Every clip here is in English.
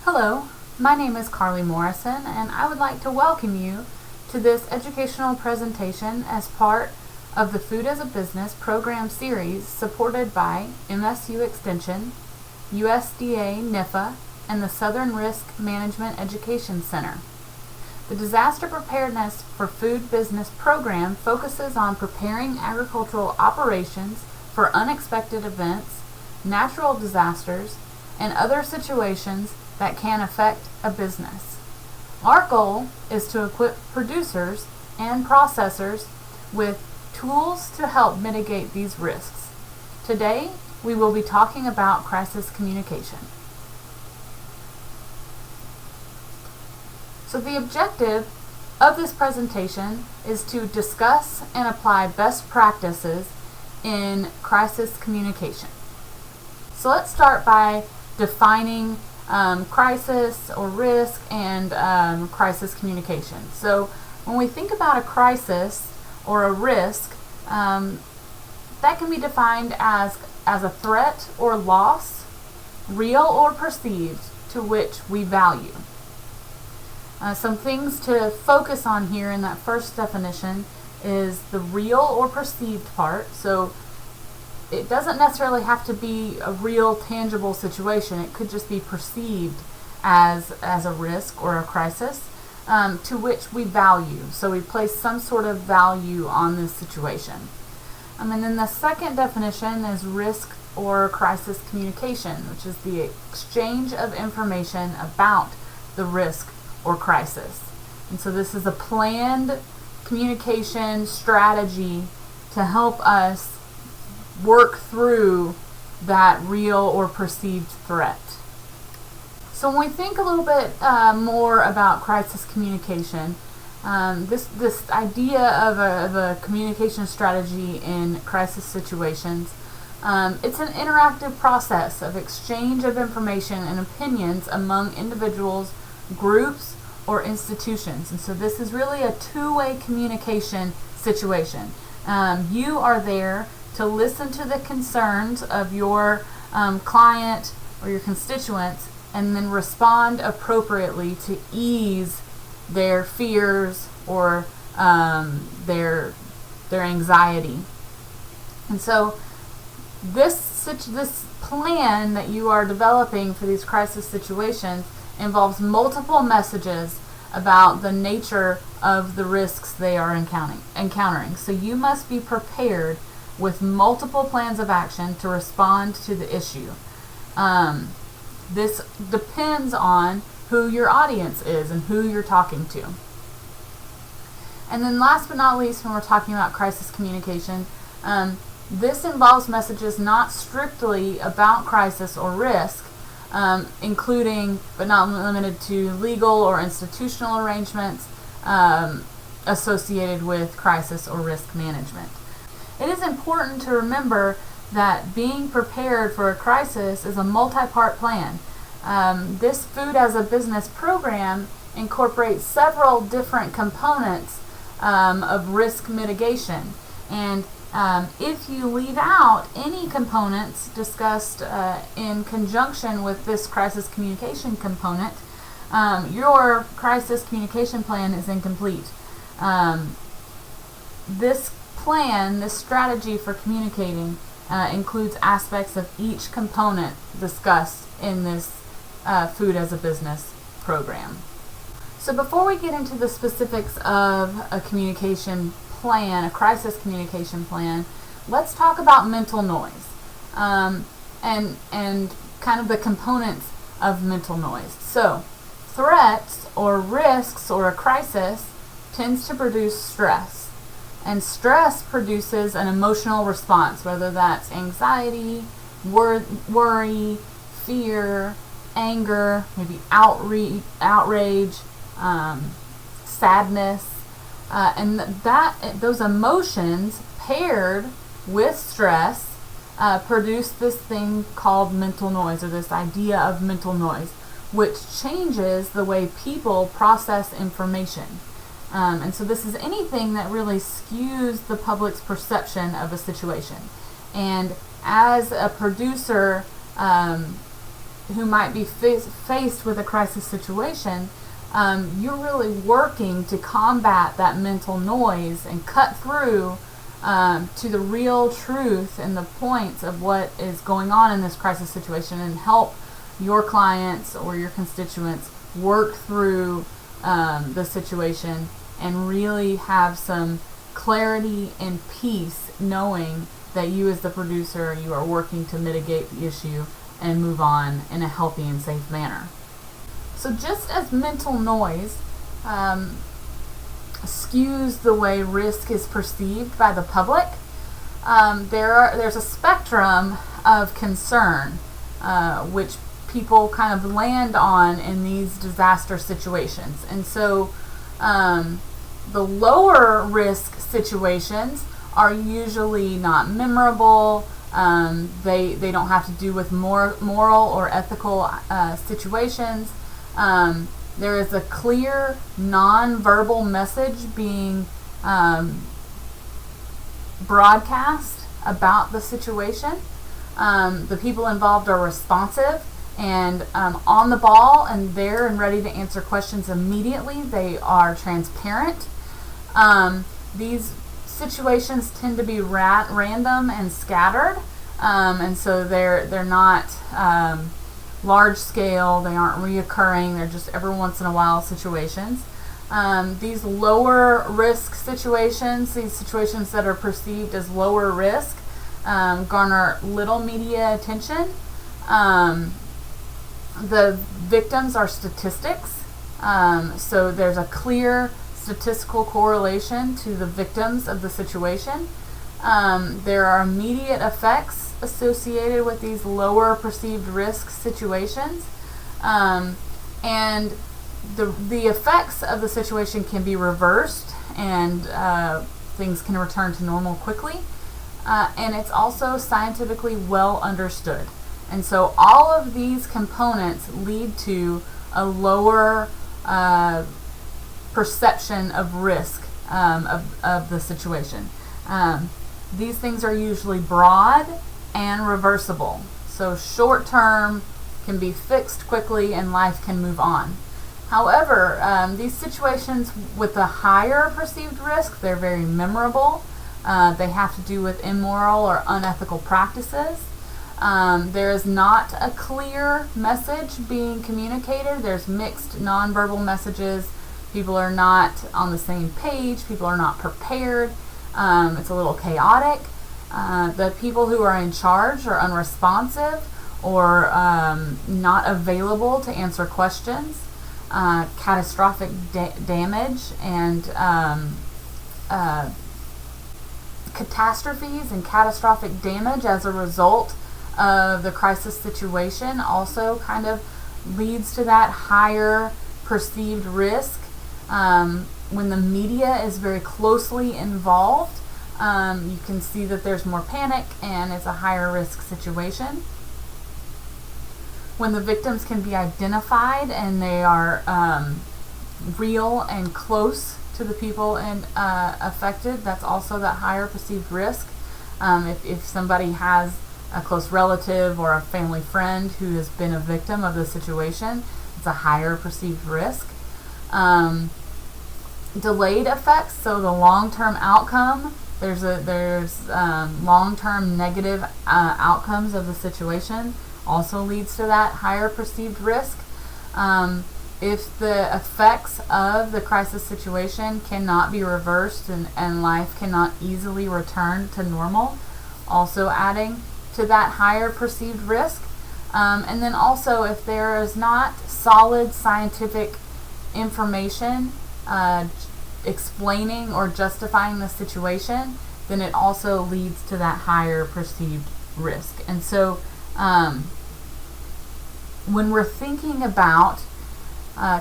Hello, my name is Carly Morrison, and I would like to welcome you to this educational presentation as part of the Food as a Business program series supported by MSU Extension, USDA NIFA, and the Southern Risk Management Education Center. The Disaster Preparedness for Food Business program focuses on preparing agricultural operations for unexpected events, natural disasters, and other situations that can affect a business. Our goal is to equip producers and processors with tools to help mitigate these risks. Today, we will be talking about crisis communication. So the objective of this presentation is to discuss and apply best practices in crisis communication. So let's start by defining crisis or risk and crisis communication. So when we think about a crisis or a risk, that can be defined as a threat or loss, real or perceived, to which we value. Some things to focus on here in that first definition is the real or perceived part. So it doesn't necessarily have to be a real, tangible situation. It could just be perceived as a risk or a crisis, to which we value. So we place some sort of value on this situation. And then the second definition is risk or crisis communication, which is the exchange of information about the risk or crisis. And so this is a planned communication strategy to help us work through that real or perceived threat. So when we think a little bit more about crisis communication, this idea of a communication strategy in crisis situations, it's an interactive process of exchange of information and opinions among individuals, groups, or institutions. And so this is really a two-way communication situation. You are there to listen to the concerns of your client or your constituents and then respond appropriately to ease their fears or their anxiety. And so this plan that you are developing for these crisis situations involves multiple messages about the nature of the risks they are encountering. So you must be prepared with multiple plans of action to respond to the issue. This depends on who your audience is and who you're talking to. And then last but not least, when we're talking about crisis communication, this involves messages not strictly about crisis or risk, including but not limited to legal or institutional arrangements associated with crisis or risk management. It is important to remember that being prepared for a crisis is a multi-part plan. This Food as a Business program incorporates several different components of risk mitigation. And if you leave out any components discussed in conjunction with this crisis communication component, your crisis communication plan is incomplete. This strategy for communicating includes aspects of each component discussed in this Food as a Business program. So before we get into the specifics of a communication plan, a crisis communication plan, let's talk about mental noise and kind of the components of mental noise. So threats or risks or a crisis tends to produce stress. And stress produces an emotional response, whether that's anxiety, worry, fear, anger, maybe outrage, sadness, and those emotions paired with stress produce this thing called mental noise, or this idea of mental noise, which changes the way people process information. And so this is anything that really skews the public's perception of a situation. And as a producer who might be faced with a crisis situation, you're really working to combat that mental noise and cut through to the real truth and the points of what is going on in this crisis situation, and help your clients or your constituents work through the situation and really have some clarity and peace, knowing that you as the producer, you are working to mitigate the issue and move on in a healthy and safe manner. So just as mental noise skews the way risk is perceived by the public, there's a spectrum of concern which people kind of land on in these disaster situations. And so the lower risk situations are usually not memorable. They don't have to do with moral or ethical situations. There is a clear non-verbal message being broadcast about the situation. The people involved are responsive and on the ball and there and ready to answer questions immediately. They are transparent. These situations tend to be random and scattered, and so they're not large scale. They aren't reoccurring. They're just every once in a while situations. These lower risk situations, these situations that are perceived as lower risk, garner little media attention. The victims are statistics, so there's a clear statistical correlation to the victims of the situation. There are immediate effects associated with these lower perceived risk situations, and the effects of the situation can be reversed, and things can return to normal quickly, and it's also scientifically well understood. And so all of these components lead to a lower perception of risk of the situation. These things are usually broad and reversible. So short term can be fixed quickly and life can move on. However, these situations with a higher perceived risk, they're very memorable. They have to do with immoral or unethical practices. There is not a clear message being communicated. There's mixed nonverbal messages. People are not on the same page. People are not prepared. It's a little chaotic. The people who are in charge are unresponsive or not available to answer questions. Catastrophic damage and catastrophes and catastrophic damage as a result of the crisis situation also kind of leads to that higher perceived risk. When the media is very closely involved, you can see that there's more panic and it's a higher risk situation. When the victims can be identified and they are real and close to the people affected, that's also that higher perceived risk. If somebody has a close relative or a family friend who has been a victim of the situation, it's a higher perceived risk. Delayed effects, so the long-term outcome, there's long-term negative outcomes of the situation, also leads to that higher perceived risk. If the effects of the crisis situation cannot be reversed and life cannot easily return to normal, also adding to that higher perceived risk. And then also if there is not solid scientific information explaining or justifying the situation, then it also leads to that higher perceived risk. And so when we're thinking about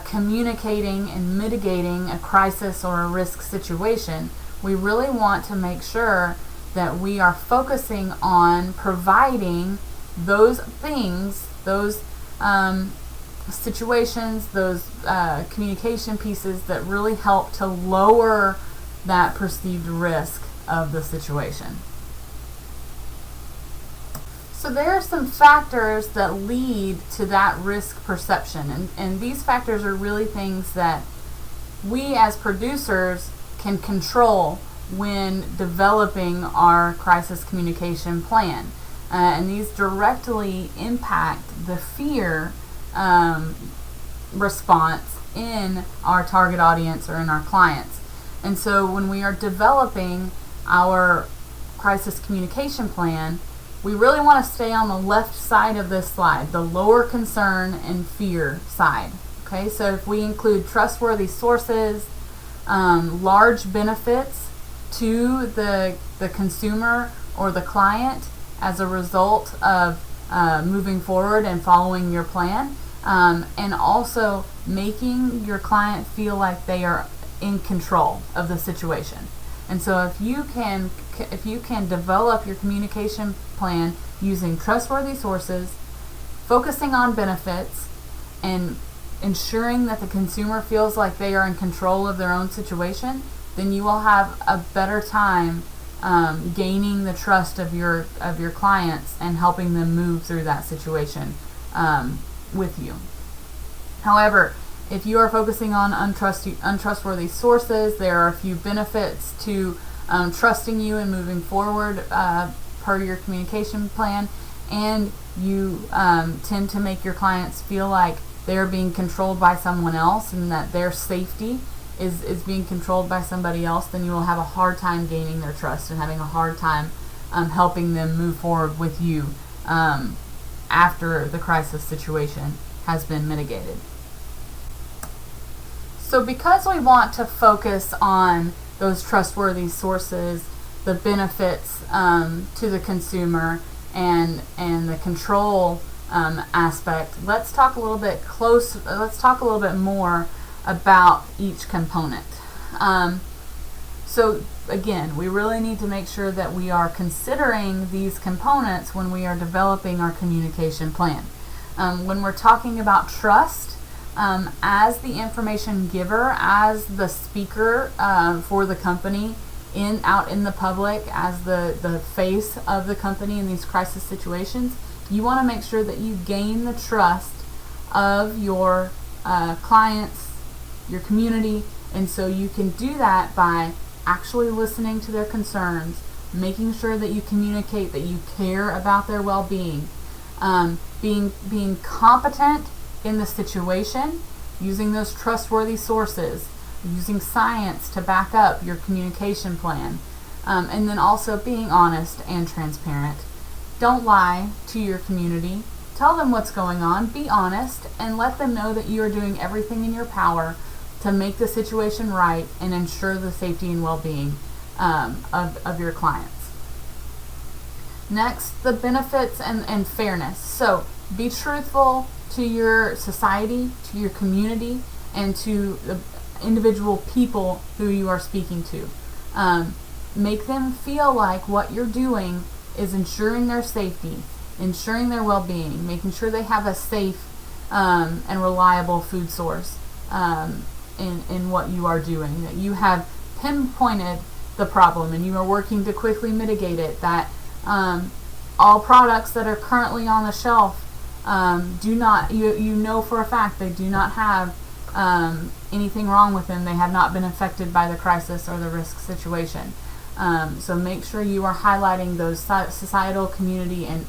communicating and mitigating a crisis or a risk situation, we really want to make sure that we are focusing on providing those things, those situations, those communication pieces that really help to lower that perceived risk of the situation. So there are some factors that lead to that risk perception, and these factors are really things that we as producers can control when developing our crisis communication plan. And these directly impact the fear response in our target audience or in our clients. And so when we are developing our crisis communication plan, we really want to stay on the left side of this slide, the lower concern and fear side. Okay, so if we include trustworthy sources, large benefits to the consumer or the client as a result of moving forward and following your plan, and also making your client feel like they are in control of the situation. And so if you can develop your communication plan using trustworthy sources, focusing on benefits, and ensuring that the consumer feels like they are in control of their own situation, then you will have a better time gaining the trust of your clients and helping them move through that situation with you. However, if you are focusing on untrustworthy sources, there are a few benefits to trusting you and moving forward per your communication plan, and you tend to make your clients feel like they're being controlled by someone else and that their safety is being controlled by somebody else, then you will have a hard time gaining their trust and having a hard time helping them move forward with you after the crisis situation has been mitigated. So because we want to focus on those trustworthy sources, the benefits to the consumer, and the control aspect, let's talk a little bit more about each component. So again, we really need to make sure that we are considering these components when we are developing our communication plan. When we're talking about trust, as the information giver, as the speaker for the company out in the public, as the face of the company in these crisis situations, you want to make sure that you gain the trust of your clients, your community, and so you can do that by actually listening to their concerns, making sure that you communicate that you care about their well-being, being competent in the situation, using those trustworthy sources, using science to back up your communication plan, and then also being honest and transparent. Don't lie to your community. Tell them what's going on, be honest, and let them know that you are doing everything in your power to make the situation right and ensure the safety and well-being of your clients. Next, the benefits and fairness. So be truthful to your society, to your community, and to the individual people who you are speaking to. Make them feel like what you're doing is ensuring their safety, ensuring their well-being, making sure they have a safe and reliable food source in what you are doing, that you have pinpointed the problem and you are working to quickly mitigate it, that all products that are currently on the shelf do not, you know for a fact they do not have anything wrong with them. They have not been affected by the crisis or the risk situation. So make sure you are highlighting those societal, community, and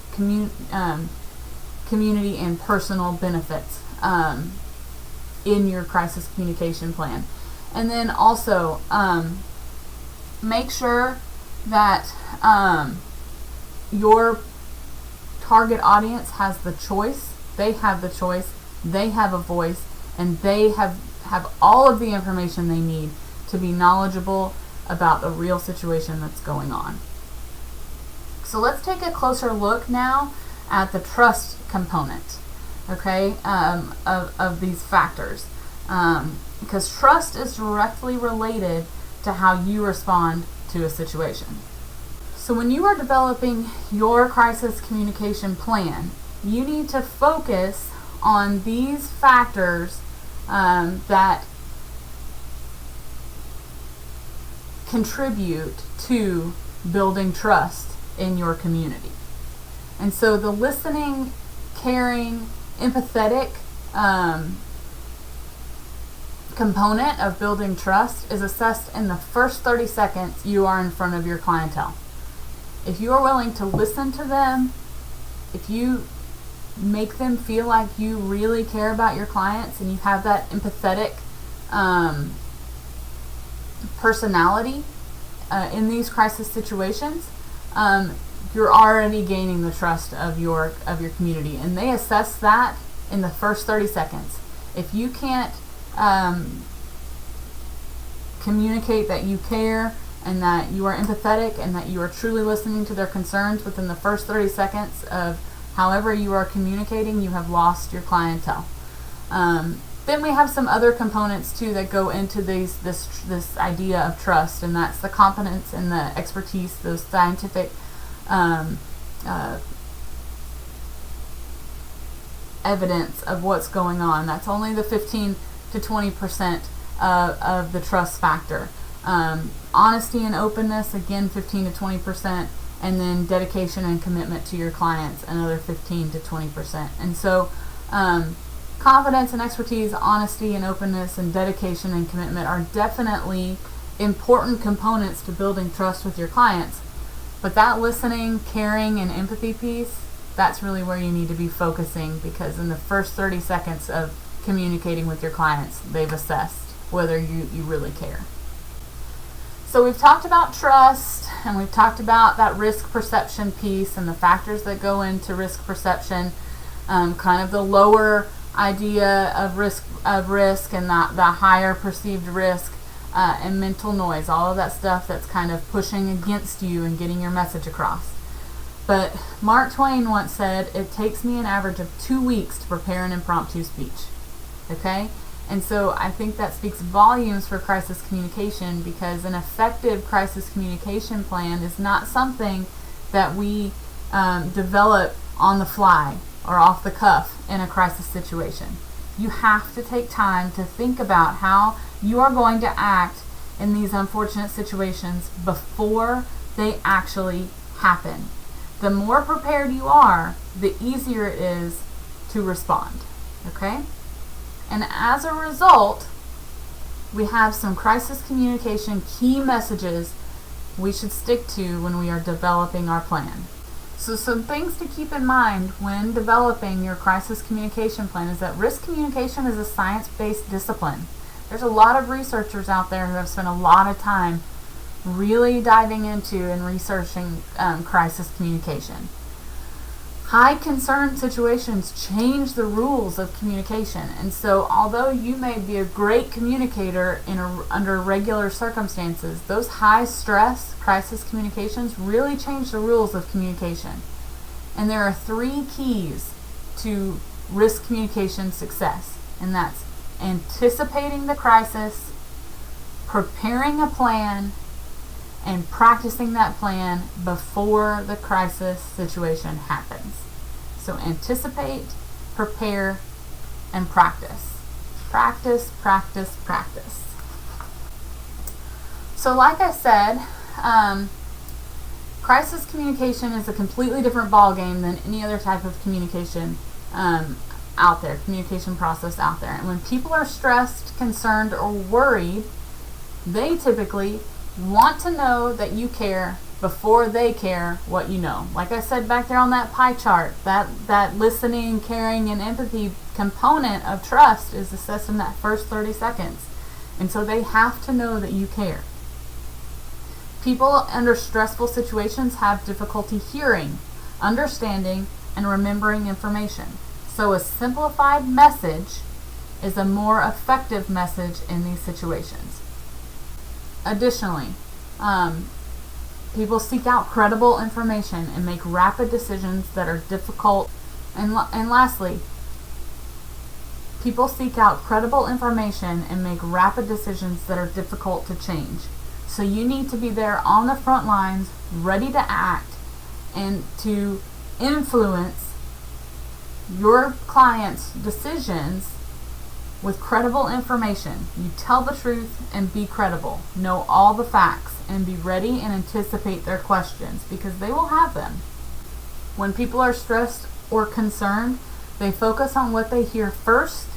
community and personal benefits in your crisis communication plan. And then also make sure that your target audience has the choice. They have the choice. They have a voice, and they have all of the information they need to be knowledgeable about the real situation that's going on. So let's take a closer look now at the trust component, okay, of these factors, because trust is directly related to how you respond to a situation. So when you are developing your crisis communication plan, you need to focus on these factors that contribute to building trust in your community. And so the listening, caring, empathetic component of building trust is assessed in the first 30 seconds you are in front of your clientele. If you are willing to listen to them, if you make them feel like you really care about your clients and you have that empathetic personality in these crisis situations, you're already gaining the trust of your community, and they assess that in the first 30 seconds. If you can't communicate that you care and that you are empathetic and that you are truly listening to their concerns within the first 30 seconds of however you are communicating, you have lost your clientele. Then we have some other components too that go into this idea of trust, and that's the competence and the expertise, those scientific evidence of what's going on. That's only the 15 to 20% of the trust factor. Honesty and openness, again, 15 to 20%, and then dedication and commitment to your clients, another 15 to 20%. And so confidence and expertise, honesty and openness, and dedication and commitment are definitely important components to building trust with your clients. But that listening, caring, and empathy piece, that's really where you need to be focusing, because in the first 30 seconds of communicating with your clients, they've assessed whether you really care. So we've talked about trust, and we've talked about that risk perception piece and the factors that go into risk perception, kind of the lower idea of risk and the higher perceived risk, and mental noise, all of that stuff that's kind of pushing against you and getting your message across. But Mark Twain once said, "It takes me an average of 2 weeks to prepare an impromptu speech." Okay? And so I think that speaks volumes for crisis communication, because an effective crisis communication plan is not something that we develop on the fly or off the cuff in a crisis situation. You have to take time to think about how you are going to act in these unfortunate situations before they actually happen. The more prepared you are, the easier it is to respond. Okay? And as a result, we have some crisis communication key messages we should stick to when we are developing our plan. So some things to keep in mind when developing your crisis communication plan is that risk communication is a science-based discipline. There's a lot of researchers out there who have spent a lot of time really diving into and researching crisis communication. High concern situations change the rules of communication, and so although you may be a great communicator under regular circumstances, those high stress crisis communications really change the rules of communication. And there are 3 keys to risk communication success, and that's anticipating the crisis, preparing a plan, and practicing that plan before the crisis situation happens. So anticipate, prepare, and practice. Practice, practice, practice. So like I said, crisis communication is a completely different ballgame than any other type of communication out there, communication process out there. And when people are stressed, concerned, or worried, they typically want to know that you care before they care what you know. Like I said back there on that pie chart, that listening, caring, and empathy component of trust is assessed in that first 30 seconds. And so they have to know that you care. People under stressful situations have difficulty hearing, understanding, and remembering information. So a simplified message is a more effective message in these situations. Additionally, people seek out credible information and make rapid decisions that are difficult. And lastly, people seek out credible information and make rapid decisions that are difficult to change. So you need to be there on the front lines, ready to act and to influence your client's decisions with credible information. You tell the truth and be credible. Know all the facts and be ready and anticipate their questions, because they will have them. When people are stressed or concerned, they focus on what they hear first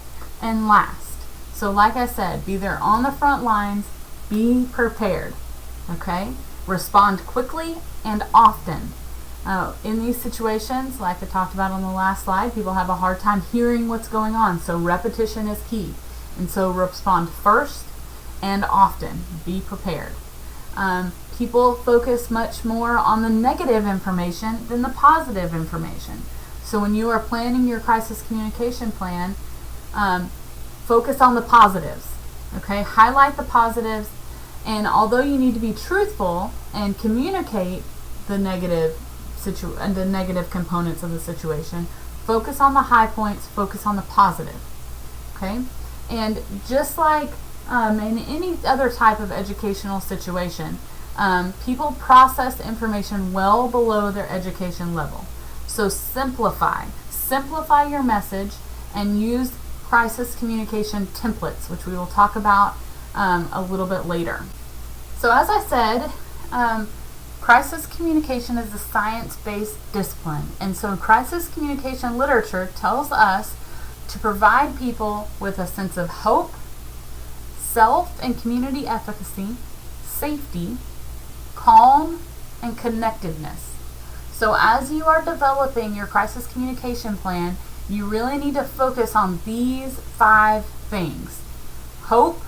and last. So like I said, be there on the front lines, be prepared, okay? Respond quickly and often. In these situations, like I talked about on the last slide, people have a hard time hearing what's going on, so repetition is key. And so respond first and often. Be prepared. People focus much more on the negative information than the positive information. So when you are planning your crisis communication plan, focus on the positives. Okay, highlight the positives, and although you need to be truthful and communicate the negative components of the situation, focus on the high points, focus on the positive. Okay, and just like in any other type of educational situation, people process information well below their education level. So simplify your message, and use crisis communication templates, which we will talk about a little bit later. So as I said, crisis communication is a science-based discipline, and so crisis communication literature tells us to provide people with a sense of hope, self and community efficacy, safety, calm, and connectedness. So as you are developing your crisis communication plan, you really need to focus on these 5 things: hope,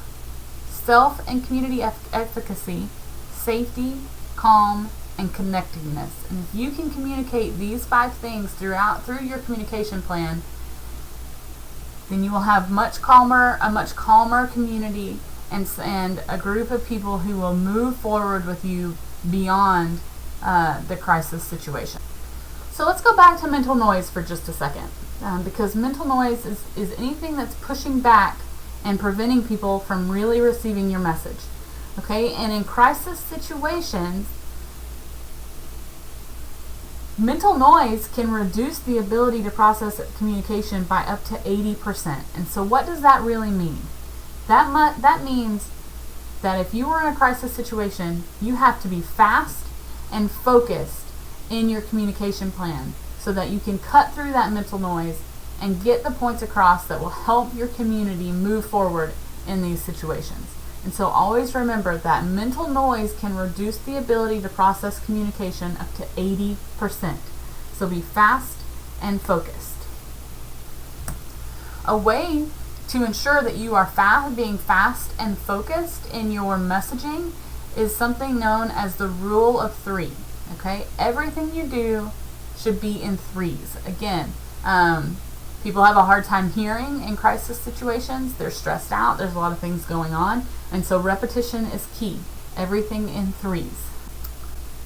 self and community efficacy, safety, calm, and connectedness. And if you can communicate these 5 things through your communication plan, then you will have a much calmer community, and a group of people who will move forward with you beyond the crisis situation. So let's go back to mental noise for just a second, because mental noise is anything that's pushing back and preventing people from really receiving your message. Okay, and in crisis situations, mental noise can reduce the ability to process communication by up to 80%. And so what does that really mean? That means that if you are in a crisis situation, you have to be fast and focused in your communication plan so that you can cut through that mental noise and get the points across that will help your community move forward in these situations. And so always remember that mental noise can reduce the ability to process communication up to 80%. So be fast and focused. A way to ensure that you are being fast and focused in your messaging is something known as the rule of 3. Okay, everything you do should be in 3s. Again, people have a hard time hearing in crisis situations. They're stressed out. There's a lot of things going on. And so repetition is key. Everything in 3s.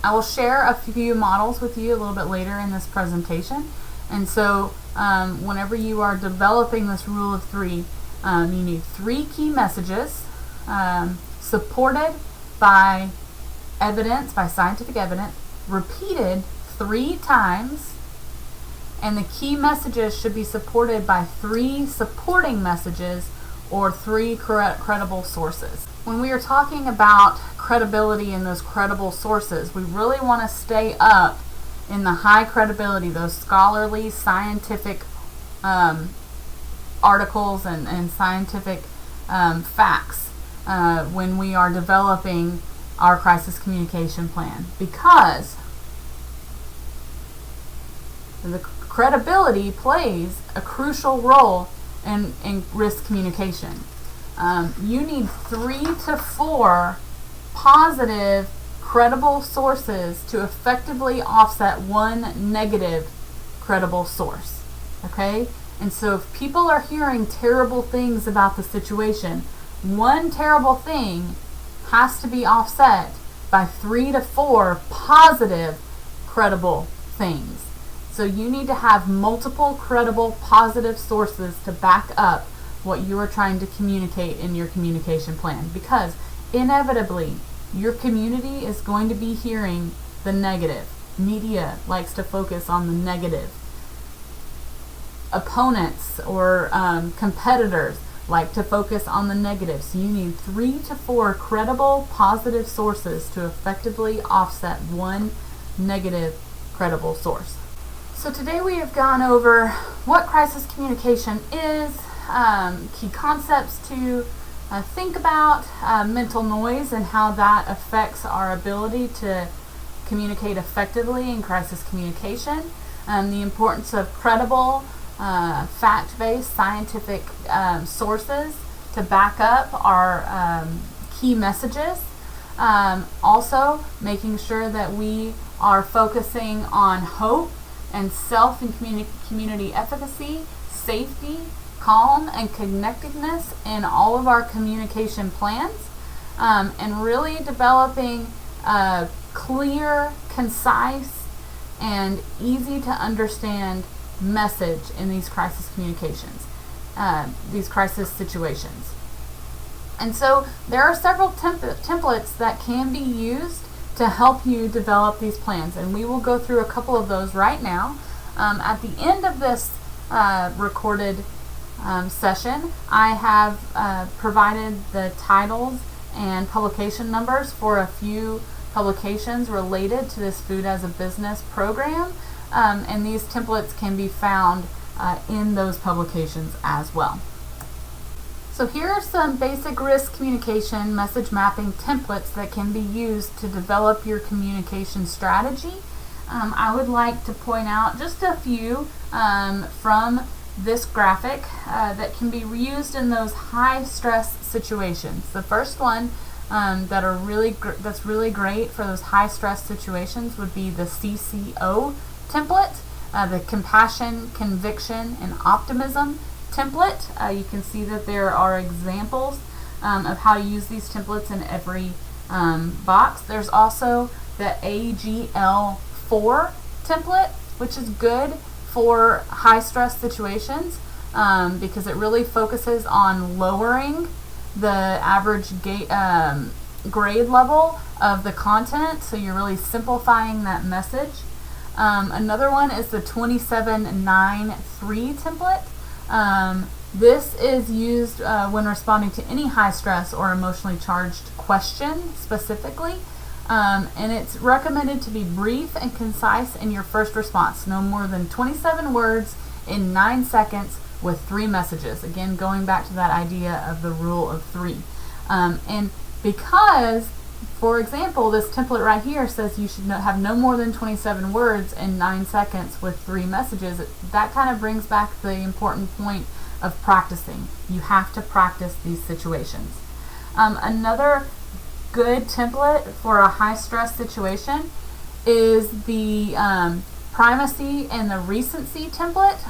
I will share a few models with you a little bit later in this presentation. And so whenever you are developing this rule of 3, you need 3 key messages supported by evidence, by scientific evidence, repeated 3 times, and the key messages should be supported by 3 supporting messages or 3 credible sources. When we are talking about credibility and those credible sources, we really want to stay up in the high credibility, those scholarly, scientific articles and scientific facts when we are developing our crisis communication plan, because the credibility plays a crucial role in risk communication. You need 3 to 4 positive, credible sources to effectively offset 1 negative credible source. Okay? And so if people are hearing terrible things about the situation, 1 terrible thing has to be offset by 3 to 4 positive, credible things. So you need to have multiple credible, positive sources to back up what you are trying to communicate in your communication plan, because inevitably your community is going to be hearing the negative. Media likes to focus on the negative. Opponents or competitors like to focus on the negative. So you need 3 to 4 credible, positive sources to effectively offset 1 negative, credible source. So today we have gone over what crisis communication is, key concepts to think about, mental noise and how that affects our ability to communicate effectively in crisis communication, the importance of credible, fact-based scientific sources to back up our key messages. Also, making sure that we are focusing on hope and self and community efficacy, safety, calm, and connectedness in all of our communication plans, and really developing a clear, concise, and easy to understand message in these crisis communications, these crisis situations. And so there are several templates that can be used to help you develop these plans, and we will go through a couple of those right now. At the end of this recorded session, I have provided the titles and publication numbers for a few publications related to this Food as a Business program, and these templates can be found in those publications as well. So here are some basic risk communication message mapping templates that can be used to develop your communication strategy. I would like to point out just a few from this graphic that can be reused in those high stress situations. The first one that's really great for those high stress situations would be the CCO template, the compassion, conviction, and optimism template. You can see that there are examples of how to use these templates in every box. There's also the AGL4 template, which is good for high stress situations because it really focuses on lowering the average grade level of the content, so you're really simplifying that message. Another one is the 2793 template. This is used when responding to any high stress or emotionally charged question specifically, and it's recommended to be brief and concise in your first response, no more than 27 words in 9 seconds with 3 messages. Again, going back to that idea of the rule of 3. And because, for example, this template right here says you should have no more than 27 words in 9 seconds with 3 messages, that kind of brings back the important point of practicing. You have to practice these situations. Another good template for a high stress situation is the primacy and the recency template.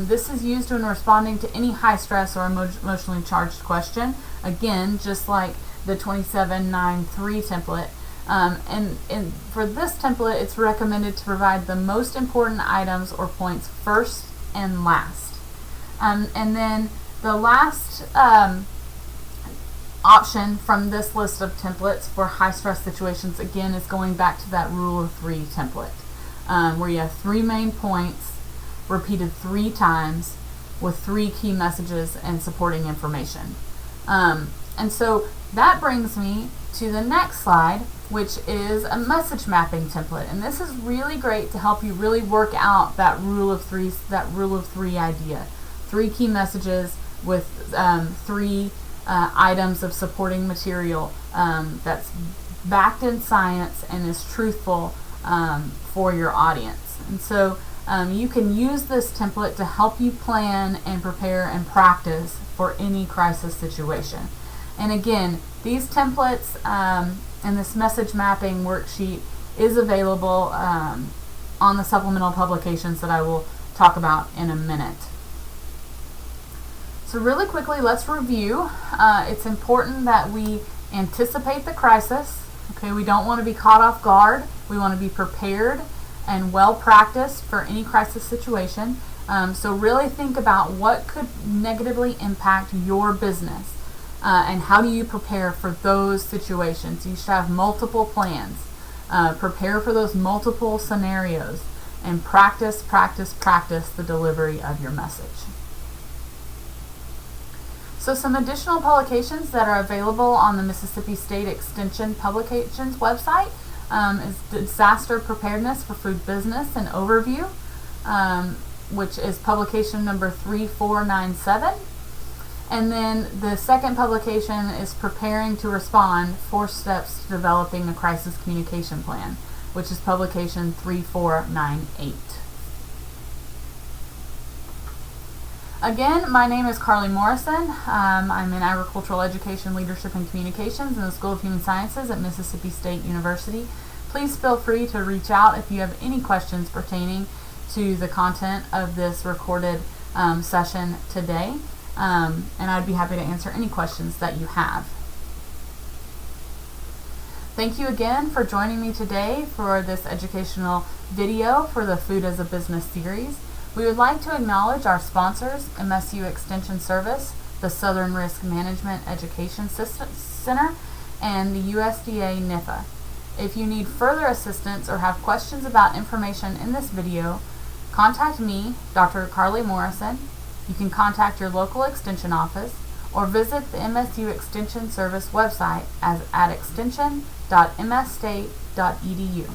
This is used when responding to any high stress or emotionally charged question. Again, just like the 2793 template. And for this template, it's recommended to provide the most important items or points first and last. And then the last option from this list of templates for high stress situations, again, is going back to that rule of 3 template, where you have 3 main points repeated 3 times with 3 key messages and supporting information. And so that brings me to the next slide, which is a message mapping template. And this is really great to help you really work out that rule of 3 idea. 3 key messages with 3 items of supporting material that's backed in science and is truthful for your audience. And so you can use this template to help you plan and prepare and practice for any crisis situation. And again, these templates and this message mapping worksheet is available on the supplemental publications that I will talk about in a minute. So really quickly, let's review. It's important that we anticipate the crisis. Okay, we don't want to be caught off guard. We want to be prepared and well practiced for any crisis situation. So really think about what could negatively impact your business and how do you prepare for those situations. You should have multiple plans. Prepare for those multiple scenarios and practice the delivery of your message. So some additional publications that are available on the Mississippi State Extension Publications website is Disaster Preparedness for Food Business and Overview, which is publication number 3497. And then the second publication is Preparing to Respond, 4 Steps to Developing a Crisis Communication Plan, which is publication 3498. Again, my name is Carly Morrison. I'm in Agricultural Education, Leadership, and Communications in the School of Human Sciences at Mississippi State University. Please feel free to reach out if you have any questions pertaining to the content of this recorded session today. And I'd be happy to answer any questions that you have. Thank you again for joining me today for this educational video for the Food as a Business series. We would like to acknowledge our sponsors, MSU Extension Service, the Southern Risk Management Education Center, and the USDA NIFA. If you need further assistance or have questions about information in this video, contact me, Dr. Carly Morrison. You can contact your local extension office or visit the MSU Extension Service website at extension.msstate.edu.